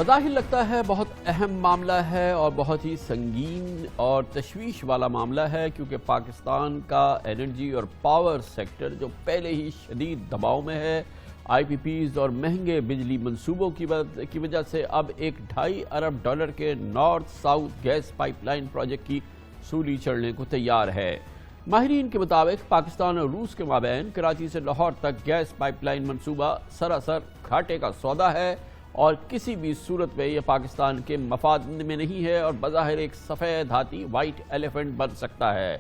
بظاہر لگتا ہے بہت اہم معاملہ ہے اور بہت ہی سنگین اور تشویش والا معاملہ ہے، کیونکہ پاکستان کا انرجی اور پاور سیکٹر جو پہلے ہی شدید دباؤ میں ہے، آئی پی پیز اور مہنگے بجلی منصوبوں کی وجہ سے اب $2.5 ارب کے north south gas pipeline project کی سولی چڑھنے کو تیار ہے۔ ماہرین کے مطابق پاکستان اور روس کے مابین کراچی سے لاہور تک گیس پائپ لائن منصوبہ سراسر گھاٹے کا سودا ہے اور کسی بھی صورت میں یہ پاکستان کے مفاد میں نہیں ہے اور بظاہر ایک سفید ہاتھی وائٹ ایلیفنٹ بن سکتا ہے۔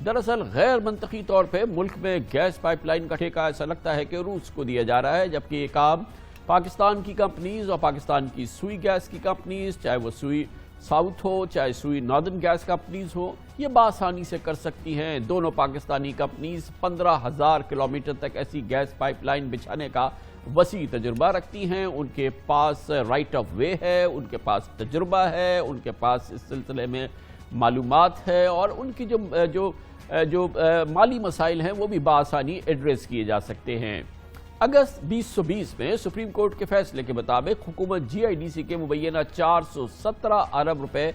دراصل غیر منطقی طور پہ ملک میں گیس پائپ لائن کا ٹھیکہ ایسا لگتا ہے کہ روس کو دیا جا رہا ہے، جبکہ یہ کام پاکستان کی کمپنیز اور پاکستان کی سوئی گیس کی کمپنیز، چاہے وہ سوئی ساؤتھ ہو چاہے سوئی ناردرن گیس کمپنیز ہو، یہ بآسانی سے کر سکتی ہیں۔ دونوں پاکستانی کمپنیز 15,000 کلومیٹر تک ایسی گیس پائپ لائن بچھانے کا وسیع تجربہ رکھتی ہیں۔ ان کے پاس رائٹ آف وے ہے، ان کے پاس تجربہ ہے، ان کے پاس اس سلسلے میں معلومات ہے اور ان کی جو مالی مسائل ہیں وہ بھی بآسانی ایڈریس کیے جا سکتے ہیں۔ اگست 2020 میں سپریم کورٹ کے فیصلے کے مطابق حکومت جی آئی ڈی سی کے مبینہ 417 ارب روپے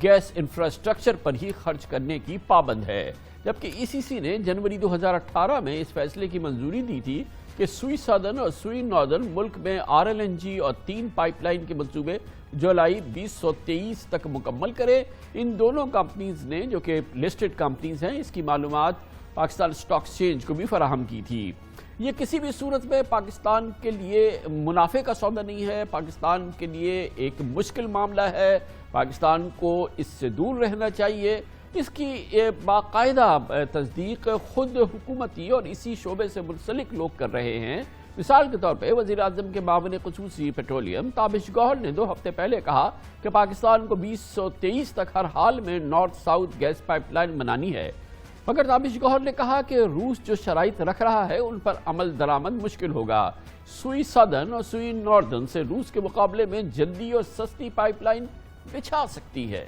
گیس انفراسٹرکچر پر ہی خرچ کرنے کی پابند ہے، جبکہ ای سی سی نے جنوری 2018 میں اس فیصلے کی منظوری دی تھی کہ سوئی سادرن اور سوئی ناردرن ملک میں RLNG اور 3 پائپ لائن کے منصوبے جولائی 2023 تک مکمل کرے۔ ان دونوں کمپنیز نے، جو کہ لسٹڈ کمپنیز ہیں، اس کی معلومات پاکستان اسٹاک ایکسچینج کو بھی فراہم کی تھی۔ یہ کسی بھی صورت میں پاکستان کے لیے منافع کا سودا نہیں ہے، پاکستان کے لیے ایک مشکل معاملہ ہے، پاکستان کو اس سے دور رہنا چاہیے۔ اس کی باقاعدہ تصدیق خود حکومتی اور اسی شعبے سے منسلک لوگ کر رہے ہیں۔ مثال کے طور پہ وزیر اعظم کے معاون خصوصی پیٹرولیم تابش گوہر نے 2 ہفتے پہلے کہا کہ پاکستان کو 2023 تک ہر حال میں north south gas pipeline بنانی ہے، مگر تابش گوہر نے کہا کہ روس جو شرائط رکھ رہا ہے ان پر عمل درآمد مشکل ہوگا۔ سوئی سادرن اور سوئی ناردرن سے روس کے مقابلے میں جلدی اور سستی پائپ لائن بچھا سکتی ہے۔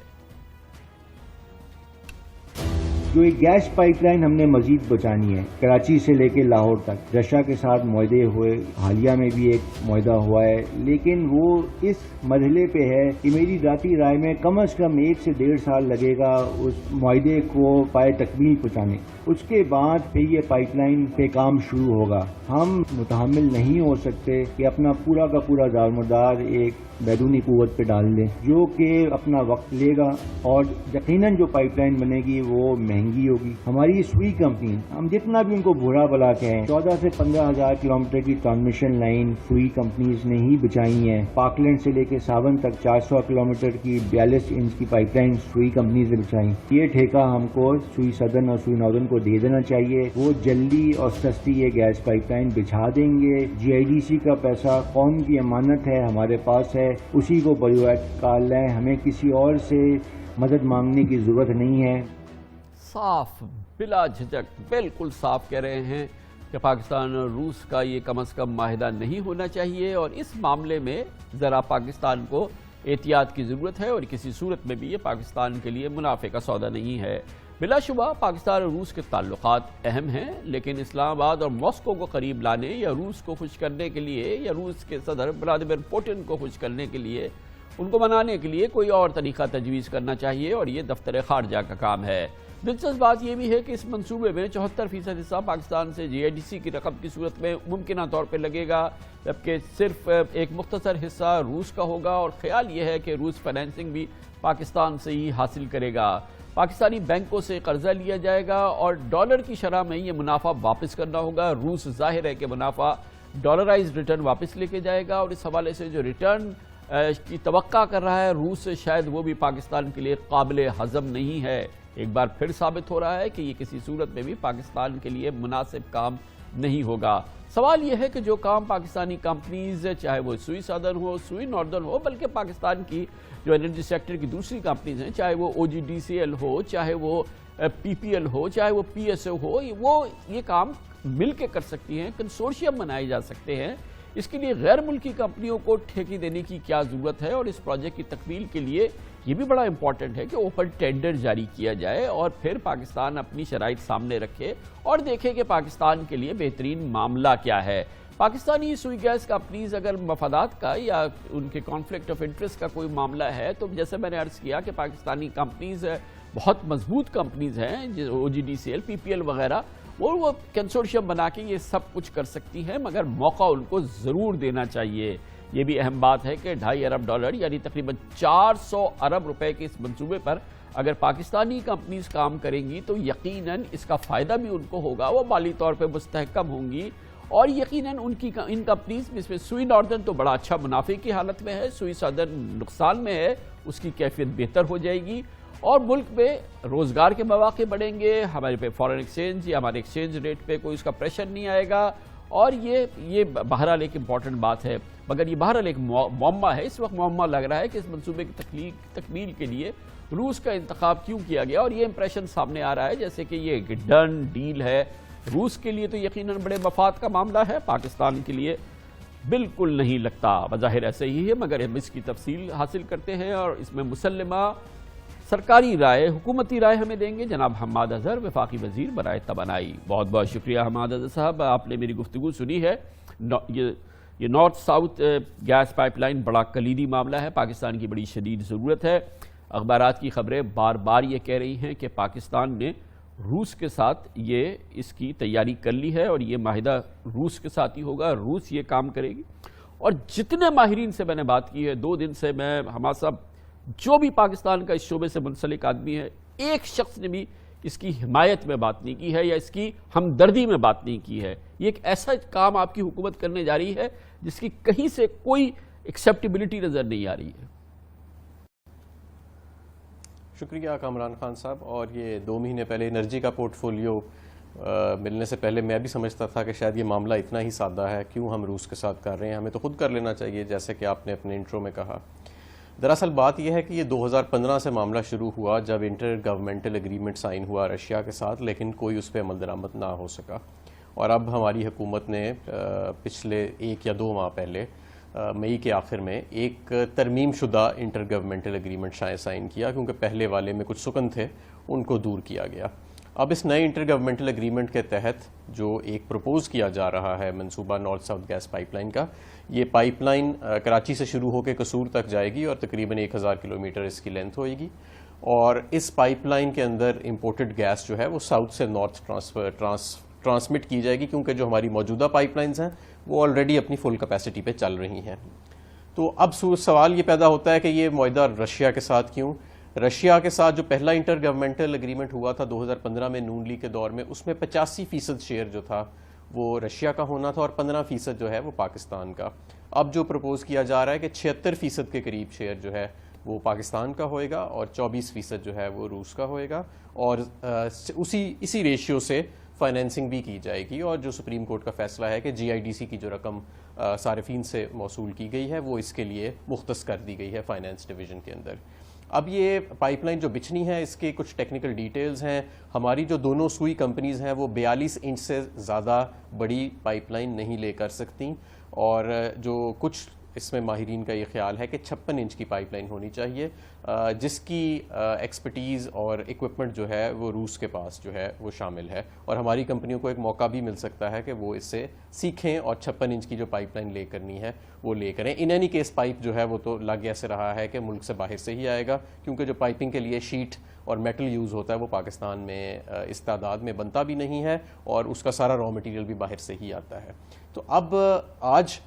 جو ایک گیس پائپ لائن ہم نے مزید بچانی ہے کراچی سے لے کے لاہور تک، رشیا کے ساتھ معاہدے ہوئے، حالیہ میں بھی ایک معاہدہ ہوا ہے، لیکن وہ اس مرحلے پہ ہے کہ میری ذاتی رائے میں کم از کم 1 سے 1.5 سال لگے گا اس معاہدے کو پائے تکمیل پہنچانے۔ اس کے بعد پھر یہ پائپ لائن پہ کام شروع ہوگا۔ ہم متحمل نہیں ہو سکتے کہ اپنا پورا کا پورا دارمدار ایک بیرونی قوت پہ ڈال دیں، جو کہ اپنا وقت لے گا اور یقیناً جو پائپ لائن بنے گی وہ مہنگی ہوگی۔ ہماری سوئی کمپنی، ہم جتنا بھی ان کو برا بلا کہیں، 14 سے 15,000 کلومیٹر کی ٹرانسمیشن لائن سوئی کمپنیز نے ہی بچائی ہیں۔ پاکلینڈ سے لے کے ساون تک 400 کلومیٹر کی 42 انچ کی پائپ لائن سوئی کمپنیز نے بچائی۔ یہ ٹھیکہ ہم کو سوئی سدرن اور سوئی ناردرن کو دے دینا چاہیے، وہ جلدی اور سستی یہ گیس پائپ لائن بچھا دیں گے۔ جی آئی ڈی سی کا پیسہ قوم کی امانت ہے، ہمارے پاس ہے، اسی کو پرویٹ کر لیں، ہمیں کسی اور سے مدد مانگنے کی ضرورت نہیں ہے۔ صاف بلا جھجک بالکل صاف کہہ رہے ہیں کہ پاکستان اور روس کا یہ کم از کم معاہدہ نہیں ہونا چاہیے اور اس معاملے میں ذرا پاکستان کو احتیاط کی ضرورت ہے اور کسی صورت میں بھی یہ پاکستان کے لیے منافع کا سودا نہیں ہے۔ بلا شبہ پاکستان اور روس کے تعلقات اہم ہیں، لیکن اسلام آباد اور ماسکو کو قریب لانے یا روس کو خوش کرنے کے لیے یا روس کے صدر ولادیمیر پوٹن کو خوش کرنے کے لیے، ان کو منانے کے لیے کوئی اور طریقہ تجویز کرنا چاہیے اور یہ دفتر خارجہ کا کام ہے۔ دلچسپ بات یہ بھی ہے کہ اس منصوبے میں 74% حصہ پاکستان سے جی آئی ڈی سی کی رقم کی صورت میں ممکنہ طور پہ لگے گا، جبکہ صرف ایک مختصر حصہ روس کا ہوگا اور خیال یہ ہے کہ روس فائنینسنگ بھی پاکستان سے ہی حاصل کرے گا۔ پاکستانی بینکوں سے قرضہ لیا جائے گا اور ڈالر کی شرح میں یہ منافع واپس کرنا ہوگا۔ روس ظاہر ہے کہ منافع ڈالرائز ریٹرن واپس لے کے جائے گا اور اس حوالے سے جو ریٹرن کی توقع کر رہا ہے روس سے، شاید وہ بھی پاکستان کے لیے قابل ہضم نہیں ہے۔ ایک بار پھر ثابت ہو رہا ہے کہ یہ کسی صورت میں بھی پاکستان کے لیے مناسب کام نہیں ہوگا۔ سوال یہ ہے کہ جو کام پاکستانی کمپنیز، چاہے وہ سوئی سادرن ہو سوئی ناردرن ہو، بلکہ پاکستان کی جو انرجی سیکٹر کی دوسری کمپنیز ہیں، چاہے وہ OGDCL ہو، چاہے وہ PPL ہو، چاہے وہ PSO ہو، وہ یہ کام مل کے کر سکتی ہیں، کنسورشیم بنائے جا سکتے ہیں۔ اس کے لیے غیر ملکی کمپنیوں کو ٹھیکے دینے کی کیا ضرورت ہے اور اس پروجیکٹ کی تکمیل کے لیے یہ بھی بڑا امپورٹنٹ ہے کہ اوپن ٹینڈر جاری کیا جائے اور پھر پاکستان اپنی شرائط سامنے رکھے اور دیکھے کہ پاکستان کے لیے بہترین معاملہ کیا ہے۔ پاکستانی سوئی گیس کمپنیز اگر مفادات کا یا ان کے کانفلکٹ آف انٹرسٹ کا کوئی معاملہ ہے تو جیسے میں نے عرض کیا کہ پاکستانی کمپنیز بہت مضبوط کمپنیز ہیں، OGDCL PPL وغیرہ، وہ کنسورشیم بنا کے یہ سب کچھ کر سکتی ہیں، مگر موقع ان کو ضرور دینا چاہیے۔ یہ بھی اہم بات ہے کہ $2.5 ارب یعنی تقریباً 400 ارب روپے کے اس منصوبے پر اگر پاکستانی کمپنیز کام کریں گی تو یقیناً اس کا فائدہ بھی ان کو ہوگا، وہ مالی طور پہ مستحکم ہوں گی، اور یقیناً ان کمپنیز میں اس میں سوئی ناردرن تو بڑا اچھا منافع کی حالت میں ہے، سوئی سدرن نقصان میں ہے، اس کی کیفیت بہتر ہو جائے گی، اور ملک میں روزگار کے مواقع بڑھیں گے، ہمارے پہ فارن ایکسچینج یا ہمارے ایکسچینج ریٹ پہ کوئی اس کا پریشر نہیں آئے گا، اور یہ بہرحال ایک امپورٹنٹ بات ہے۔ مگر یہ بہرحال ایک معمہ ہے، اس وقت معمہ لگ رہا ہے کہ اس منصوبے کی تکمیل کے لیے روس کا انتخاب کیوں کیا گیا، اور یہ امپریشن سامنے آ رہا ہے جیسے کہ یہ ایک ڈن ڈیل ہے۔ روس کے لیے تو یقیناً بڑے مفاد کا معاملہ ہے، پاکستان کے لیے بالکل نہیں لگتا، بظاہر ایسے ہی ہے، مگر ہم اس کی تفصیل حاصل کرتے ہیں اور اس میں مسلمہ سرکاری رائے، حکومتی رائے ہمیں دیں گے جناب حماد اظہر، وفاقی وزیر برائے توانائی۔ بہت بہت شکریہ حماد اظہر صاحب، آپ نے میری گفتگو سنی ہے۔ یہ north south gas pipeline بڑا کلیدی معاملہ ہے، پاکستان کی بڑی شدید ضرورت ہے۔ اخبارات کی خبریں بار بار یہ کہہ رہی ہیں کہ پاکستان نے روس کے ساتھ اس کی تیاری کر لی ہے، اور یہ معاہدہ روس کے ساتھ ہی ہوگا، روس یہ کام کرے گی۔ اور جتنے ماہرین سے میں نے بات کی ہے 2 دن سے، میں حماد صاحب جو بھی پاکستان کا اس شعبے سے منسلک آدمی ہے، ایک شخص نے بھی اس کی حمایت میں بات نہیں کی ہے یا اس کی ہمدردی میں بات نہیں کی ہے۔ یہ ایک ایسا کام آپ کی حکومت کرنے جا رہی ہے جس کی کہیں سے کوئی ایکسیپٹیبلٹی نظر نہیں آ رہی ہے۔ شکریہ کامران خان صاحب۔ اور یہ 2 مہینے پہلے انرجی کا پورٹ فولیو ملنے سے پہلے میں بھی سمجھتا تھا کہ شاید یہ معاملہ اتنا ہی سادہ ہے، کیوں ہم روس کے ساتھ کر رہے ہیں، ہمیں تو خود کر لینا چاہیے، جیسے کہ آپ نے اپنے انٹرو میں کہا۔ دراصل بات یہ ہے کہ یہ 2015 سے معاملہ شروع ہوا جب انٹر گورنمنٹل ایگریمنٹ سائن ہوا رشیا کے ساتھ، لیکن کوئی اس پہ عمل درآمد نہ ہو سکا، اور اب ہماری حکومت نے پچھلے 1 یا 2 ماہ پہلے مئی کے آخر میں ایک ترمیم شدہ انٹر گورنمنٹل ایگریمنٹ سائن کیا، کیونکہ پہلے والے میں کچھ سکن تھے، ان کو دور کیا گیا۔ اب اس نئے انٹر گورنمنٹل ایگریمنٹ کے تحت جو ایک پروپوز کیا جا رہا ہے منصوبہ north south gas pipeline کا، یہ پائپ لائن کراچی سے شروع ہو کے قصور تک جائے گی اور تقریباً 1000 کلومیٹر اس کی لینتھ ہوئے گی، اور اس پائپ لائن کے اندر امپورٹڈ گیس جو ہے وہ ساؤتھ سے نارتھ ٹرانسمٹ کی جائے گی، کیونکہ جو ہماری موجودہ پائپ لائنز ہیں وہ آلریڈی اپنی فل کیپیسٹی پہ چل رہی ہیں۔ تو اب سوال یہ پیدا ہوتا ہے کہ یہ معاہدہ رشیا کے ساتھ کیوں؟ رشیا کے ساتھ جو پہلا انٹر گورنمنٹل ایگریمنٹ ہوا تھا 2015 میں نون لیگ کے دور میں، اس میں 85% شیئر جو تھا وہ رشیا کا ہونا تھا اور 15% جو ہے وہ پاکستان کا۔ اب جو پروپوز کیا جا رہا ہے کہ 76% کے قریب شیئر جو ہے وہ پاکستان کا ہوئے گا اور 24% جو ہے وہ روس کا ہوئے گا، اور اسی ریشیو سے فائنینسنگ بھی کی جائے گی، اور جو سپریم کورٹ کا فیصلہ ہے کہ GIDC کی جو رقم صارفین سے موصول کی گئی ہے وہ اس کے لیے مختص کر دی گئی ہے فائنینس ڈویژن کے اندر۔ اب یہ پائپ لائن جو بچھنی ہے اس کے کچھ ٹیکنیکل ڈیٹیلز ہیں۔ ہماری جو دونوں سوئی کمپنیز ہیں وہ 42 انچ سے زیادہ بڑی پائپ لائن نہیں لے کر سکتی، اور جو کچھ اس میں ماہرین کا یہ خیال ہے کہ 56 انچ کی پائپ لائن ہونی چاہیے، جس کی ایکسپرٹیز اور اکوپمنٹ جو ہے وہ روس کے پاس جو ہے وہ شامل ہے، اور ہماری کمپنیوں کو ایک موقع بھی مل سکتا ہے کہ وہ اس سے سیکھیں اور 56 انچ کی جو پائپ لائن لے کرنی ہے وہ لے کریں۔ ان اینی کیس پائپ جو ہے وہ تو لگ ایسے رہا ہے کہ ملک سے باہر سے ہی آئے گا، کیونکہ جو پائپنگ کے لیے شیٹ اور میٹل یوز ہوتا ہے وہ پاکستان میں اس تعداد میں بنتا بھی نہیں ہے، اور اس کا سارا را مٹیریل بھی باہر سے ہی آتا ہے۔ تو اب آج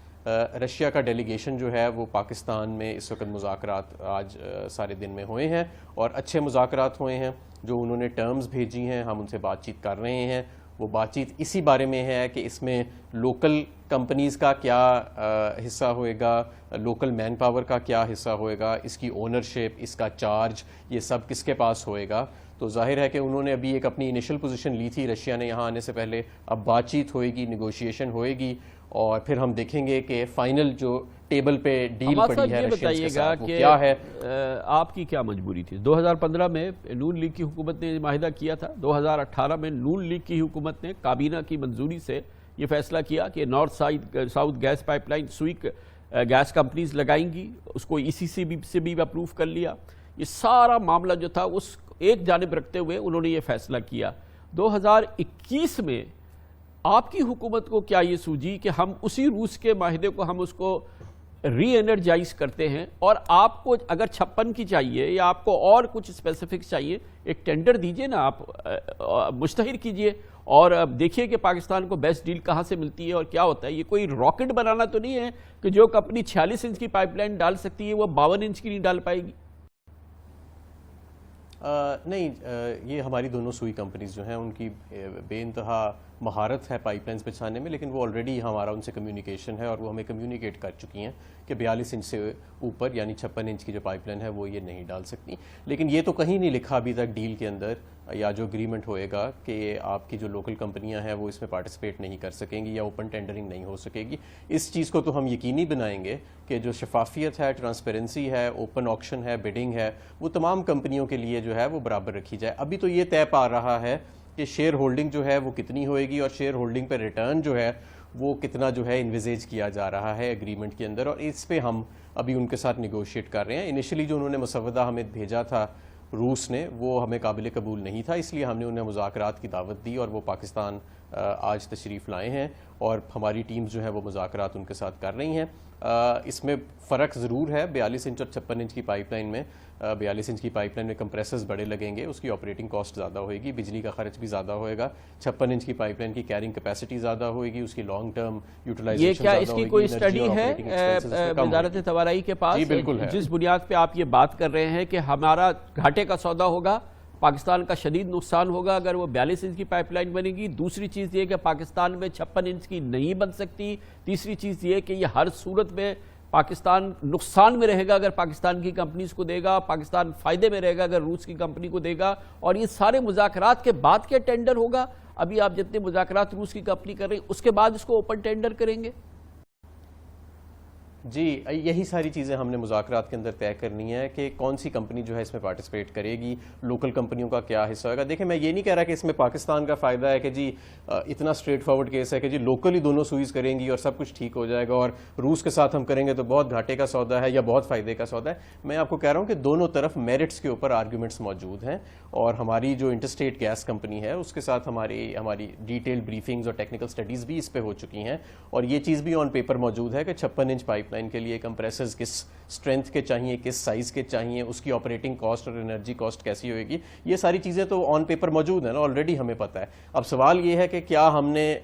رشیا کا ڈیلیگیشن جو ہے وہ پاکستان میں اس وقت مذاکرات آج سارے دن میں ہوئے ہیں، اور اچھے مذاکرات ہوئے ہیں۔ جو انہوں نے ٹرمز بھیجی ہیں ہم ان سے بات چیت کر رہے ہیں، وہ بات چیت اسی بارے میں ہے کہ اس میں لوکل کمپنیز کا کیا حصہ ہوئے گا، لوکل مین پاور کا کیا حصہ ہوئے گا، اس کی اونرشپ، اس کا چارج، یہ سب کس کے پاس ہوئے گا۔ تو ظاہر ہے کہ انہوں نے ابھی ایک اپنی انیشل پوزیشن لی تھی رشیا نے یہاں آنے سے پہلے، اب بات چیت ہوئے گی، نیگوشیشن ہوئے گی، اور پھر ہم دیکھیں گے کہ فائنل جو ٹیبل پہ ڈیل پڑی ہے رشینز کے ساتھ وہ کیا ہے۔ آپ کی کیا مجبوری تھی؟ 2015 میں نون لیگ کی حکومت نے معاہدہ کیا تھا، 2018 میں نون لیگ کی حکومت نے کابینہ کی منظوری سے یہ فیصلہ کیا کہ north south gas pipeline Sui gas companies لگائیں گی، اس کو ECC سے بھی اپروو کر لیا۔ یہ سارا معاملہ جو تھا اس ایک جانب رکھتے ہوئے انہوں نے یہ فیصلہ کیا۔ 2021 میں آپ کی حکومت کو کیا یہ سوجی کہ ہم اسی روس کے معاہدے کو ہم اس کو ری انرجائز کرتے ہیں، اور آپ کو اگر 56 کی چاہیے یا آپ کو اور کچھ اسپیسیفک چاہیے، ایک ٹینڈر دیجئے نا، آپ مشتہر کیجئے اور دیکھیے کہ پاکستان کو بیسٹ ڈیل کہاں سے ملتی ہے اور کیا ہوتا ہے۔ یہ کوئی راکٹ بنانا تو نہیں ہے کہ جو کمپنی 46 انچ کی پائپ لائن ڈال سکتی ہے وہ 52 انچ کی نہیں ڈال پائے گی۔ نہیں، یہ ہماری دونوں سوئی کمپنیز جو ہیں ان کی بے انتہا مہارت ہے پائپ لائنز بچھانے میں، لیکن وہ آلریڈی ہمارا ان سے کمیونیکیشن ہے اور وہ ہمیں کمیونیکیٹ کر چکی ہیں کہ 42 انچ سے اوپر یعنی 56 انچ کی جو پائپ لائن ہے وہ یہ نہیں ڈال سکتی۔ لیکن یہ تو کہیں نہیں لکھا ابھی تک ڈیل کے اندر یا جو اگریمنٹ ہوئے گا کہ آپ کی جو لوکل کمپنیاں ہیں وہ اس میں پارٹیسپیٹ نہیں کر سکیں گی یا اوپن ٹینڈرنگ نہیں ہو سکے گی۔ اس چیز کو تو ہم یقینی بنائیں گے کہ جو شفافیت ہے، ٹرانسپیرنسی ہے، اوپن آکشن ہے، بڈنگ ہے، وہ تمام کمپنیوں کے لیے جو ہے وہ برابر رکھی جائے۔ ابھی تو یہ طے پا رہا ہے کہ شیئر ہولڈنگ جو ہے وہ کتنی ہوئے گی اور شیئر ہولڈنگ پہ ریٹرن جو ہے وہ کتنا جو ہے انویزیج کیا جا رہا ہے ایگریمنٹ کے اندر، اور اس پہ ہم ابھی ان کے ساتھ نیگوشیٹ کر رہے ہیں۔ انیشلی جو انہوں نے مسودہ ہمیں بھیجا تھا روس نے، وہ ہمیں قابل قبول نہیں تھا، اس لیے ہم نے انہیں مذاکرات کی دعوت دی اور وہ پاکستان آج تشریف لائے ہیں اور ہماری ٹیمز جو ہے وہ مذاکرات ان کے ساتھ کر رہی ہیں۔ اس میں فرق ضرور ہے 42 انچ اور 56 انچ کی پائپ لائن میں۔ 42 انچ کی پائپ لائن میں کمپریسرز بڑے لگیں گے، اس کی آپریٹنگ کاسٹ زیادہ ہوئے گی، بجلی کا خرچ بھی زیادہ ہوئے گا۔ 56 انچ کی پائپ لائن کی کیرنگ کیپیسٹی زیادہ ہوئے گی، اس کی لانگ ٹرم یوٹیلائزیشن یہ کیا زیادہ اس کی ہوئے گی، کوئی انرجی اسٹڈی اور ہے آپریٹنگ ایکسپینسز اس میں کم وزارت ہوگی؟ توانائی کے پاس؟ جی بالکل ہے۔ جس بنیاد پہ آپ یہ بات کر رہے ہیں کہ ہمارا گھاٹے کا سودا ہوگا، پاکستان کا شدید نقصان ہوگا اگر وہ 42 انچ کی پائپ لائن بنے گی۔ دوسری چیز یہ کہ پاکستان میں 56 انچ کی نہیں بن سکتی۔ تیسری چیز یہ کہ یہ ہر صورت میں پاکستان نقصان میں رہے گا اگر پاکستان کی کمپنیز کو دے گا، پاکستان فائدے میں رہے گا اگر روس کی کمپنی کو دے گا، اور یہ سارے مذاکرات کے بعد کیا ٹینڈر ہوگا؟ ابھی آپ جتنے مذاکرات روس کی کمپنی کر رہی ہیں اس کے بعد اس کو اوپن ٹینڈر کریں گے؟ جی، یہی ساری چیزیں ہم نے مذاکرات کے اندر طے کرنی ہے کہ کون سی کمپنی جو ہے اس میں پارٹیسپیٹ کرے گی، لوکل کمپنیوں کا کیا حصہ ہوگا۔ دیکھیں، میں یہ نہیں کہہ رہا کہ اس میں پاکستان کا فائدہ ہے کہ جی اتنا اسٹریٹ فارورڈ کیس ہے کہ جی لوکلی دونوں سوئیز کریں گی اور سب کچھ ٹھیک ہو جائے گا، اور روس کے ساتھ ہم کریں گے تو بہت گھاٹے کا سودا ہے یا بہت فائدے کا سودا ہے۔ میں آپ کو کہہ رہا ہوں کہ دونوں طرف میرٹس کے اوپر آرگومنٹس موجود ہیں، اور ہماری جو انٹرسٹیٹ گیس کمپنی ہے اس کے ساتھ ہماری ڈیٹیل بریفنگز اور ٹیکنیکل سٹڈیز بھی اس پہ ہو چکی ہیں، اور یہ چیز بھی آن پیپر موجود ہے کہ 56 انچ پائپ لائن کے لیے کمپریسرز کس اسٹرینتھ کے چاہیے، کس سائز کے چاہیے، اس کی آپریٹنگ کاسٹ اور انرجی کاسٹ کیسی ہوئے گی۔ یہ ساری چیزیں تو آن پیپر موجود ہیں نا، آلریڈی ہمیں پتہ ہے۔ اب سوال یہ ہے کہ کیا ہم نے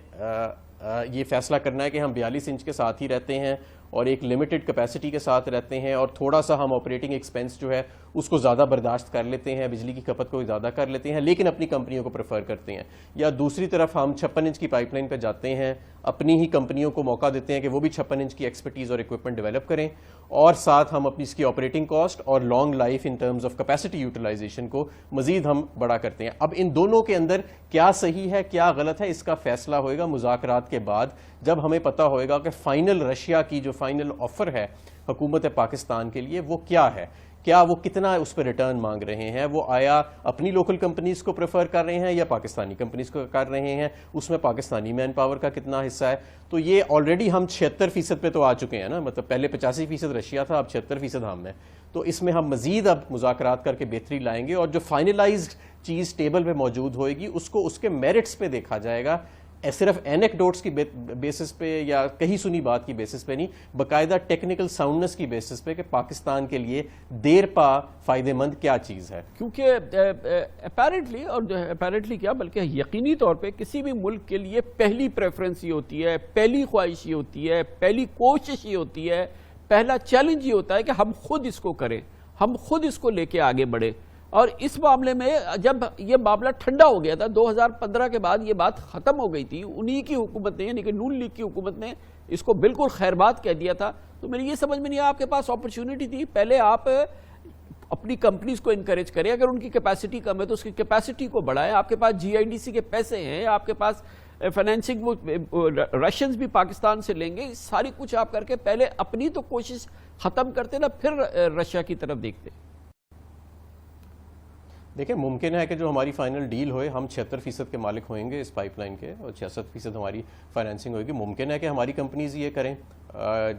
یہ فیصلہ کرنا ہے کہ ہم 42 انچ کے ساتھ ہی رہتے ہیں اور ایک لمیٹڈ کیپیسٹی کے ساتھ رہتے ہیں اور تھوڑا سا ہم آپریٹنگ ایکسپینس جو ہے اس کو زیادہ برداشت کر لیتے ہیں، بجلی کی کھپت کو زیادہ کر لیتے ہیں لیکن اپنی کمپنیوں کو پریفر کرتے ہیں، یا دوسری طرف ہم 56 انچ کی پائپ لائن پہ جاتے ہیں، اپنی ہی کمپنیوں کو موقع دیتے ہیں کہ وہ بھی 56 انچ کی ایکسپرٹیز اور اکوپمنٹ ڈیولپ کریں، اور ساتھ ہم اپنی اس کی آپریٹنگ کاسٹ اور long life in terms of capacity utilisation کو مزید ہم بڑا کرتے ہیں۔ اب ان دونوں کے اندر کیا صحیح ہے کیا غلط ہے، اس کا فیصلہ ہوئے گا مذاکرات کے بعد، جب ہمیں پتہ ہوئے گا کہ فائنل رشیا کی جو فائنل آفر ہے حکومت پاکستان کے لیے وہ کیا ہے، کیا وہ کتنا اس پہ ریٹرن مانگ رہے ہیں، وہ آیا اپنی لوکل کمپنیز کو پریفر کر رہے ہیں یا پاکستانی کمپنیز کو کر رہے ہیں، اس میں پاکستانی مین پاور کا کتنا حصہ ہے۔ تو یہ آلریڈی ہم 76% پہ تو آ چکے ہیں نا، مطلب پہلے 85% رشیا تھا، اب 76% ہم ہیں، تو اس میں ہم مزید اب مذاکرات کر کے بہتری لائیں گے، اور جو فائنلائزڈ چیز ٹیبل پہ موجود ہوئے گی اس کو اس کے میرٹس پہ دیکھا جائے گا، صرف اینیکڈوٹس کی بیسس پہ یا کہیں سنی بات کی بیسس پہ نہیں، باقاعدہ ٹیکنیکل ساؤنڈنس کی بیسس پہ کہ پاکستان کے لیے دیر پا فائدہ مند کیا چیز ہے۔ کیونکہ اپیرنٹلی، اور اپیرنٹلی کیا بلکہ یقینی طور پہ کسی بھی ملک کے لیے پہلی پریفرنس یہ ہوتی ہے، پہلی خواہش یہ ہوتی ہے، پہلی کوشش یہ ہوتی ہے، پہلا چیلنج یہ ہوتا ہے کہ ہم خود اس کو کریں، ہم خود اس کو لے کے آگے بڑھیں۔ اور اس معاملے میں جب یہ معاملہ ٹھنڈا ہو گیا تھا 2015 کے بعد، یہ بات ختم ہو گئی تھی، انہی کی حکومت نے یعنی کہ نون لیگ کی حکومت نے اس کو بالکل خیر بات کہہ دیا تھا، تو میری یہ سمجھ میں نہیں آیا آپ کے پاس اپرچونٹی تھی، پہلے آپ اپنی کمپنیز کو انکریج کریں، اگر ان کی کیپیسٹی کم ہے تو اس کی کیپیسٹی کو بڑھائیں، آپ کے پاس GIDC کے پیسے ہیں، آپ کے پاس فائنینسنگ رشینز بھی پاکستان سے لیں گے، ساری کچھ آپ کر کے پہلے اپنی تو کوشش ختم کرتے نا، پھر رشیا کی طرف دیکھتے۔ دیکھیں، ممکن ہے کہ جو ہماری فائنل ڈیل ہوئے ہم 76% کے مالک ہوئیں گے اس پائپ لائن کے، اور 66% ہماری فائنینسنگ ہوئے گی، ممکن ہے کہ ہماری کمپنیز یہ کریں،